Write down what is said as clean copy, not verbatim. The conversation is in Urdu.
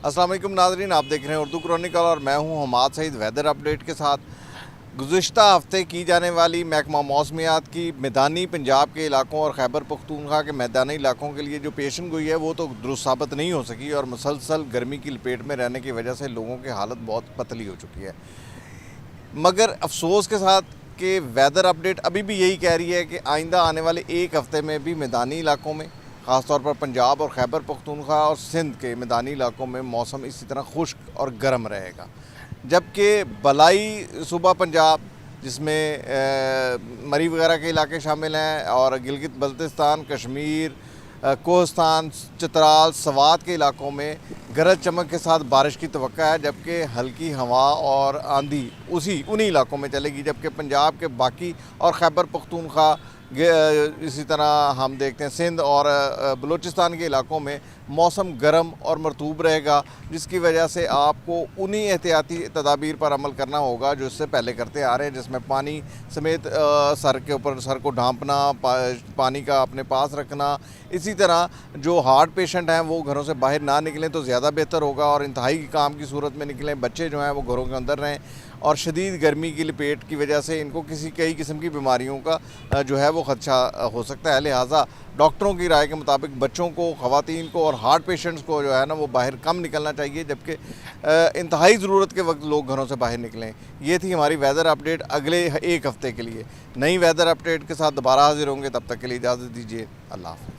السلام علیکم ناظرین، آپ دیکھ رہے ہیں اردو کرونیکل اور میں ہوں حماد سعید ویدر اپڈیٹ کے ساتھ۔ گزشتہ ہفتے کی جانے والی محکمہ موسمیات کی میدانی پنجاب کے علاقوں اور خیبر پختونخوا کے میدانی علاقوں کے لیے جو پیشن گوئی ہے وہ تو درست ثابت نہیں ہو سکی، اور مسلسل گرمی کی لپیٹ میں رہنے کی وجہ سے لوگوں کی حالت بہت پتلی ہو چکی ہے۔ مگر افسوس کے ساتھ کہ ویدر اپڈیٹ ابھی بھی یہی کہہ رہی ہے کہ آئندہ آنے والے ایک ہفتے میں بھی میدانی علاقوں میں، خاص طور پر پنجاب اور خیبر پختونخوا اور سندھ کے میدانی علاقوں میں موسم اسی طرح خشک اور گرم رہے گا، جبکہ بالائی صوبہ پنجاب جس میں مری وغیرہ کے علاقے شامل ہیں اور گلگت بلتستان، کشمیر، کوہستان، چترال، سوات کے علاقوں میں گرج چمک کے ساتھ بارش کی توقع ہے، جبکہ ہلکی ہوا اور آندھی انہی علاقوں میں چلے گی، جبکہ پنجاب کے باقی اور خیبر پختونخوا اسی طرح ہم دیکھتے ہیں سندھ اور بلوچستان کے علاقوں میں موسم گرم اور مرطوب رہے گا، جس کی وجہ سے آپ کو انہی احتیاطی تدابیر پر عمل کرنا ہوگا جو اس سے پہلے کرتے آ رہے ہیں، جس میں پانی سمیت سر کو ڈھانپنا، پانی کا اپنے پاس رکھنا۔ اسی طرح جو ہارٹ پیشنٹ ہیں وہ گھروں سے باہر نہ نکلیں تو زیادہ بہتر ہوگا، اور انتہائی کام کی صورت میں نکلیں۔ بچے جو ہیں وہ گھروں کے اندر رہیں، اور شدید گرمی کی لپیٹ کی وجہ سے ان کو کئی قسم کی بیماریوں کا جو ہے وہ خدشہ ہو سکتا ہے، لہٰذا ڈاکٹروں کی رائے کے مطابق بچوں کو، خواتین کو اور ہارٹ پیشنٹس کو جو ہے نا وہ باہر کم نکلنا چاہیے، جبکہ انتہائی ضرورت کے وقت لوگ گھروں سے باہر نکلیں۔ یہ تھی ہماری ویدر اپڈیٹ اگلے ایک ہفتے کے لیے۔ نئی ویدر اپڈیٹ کے ساتھ دوبارہ حاضر ہوں گے، تب تک کے لیے اجازت دیجیے، اللہ حافظ۔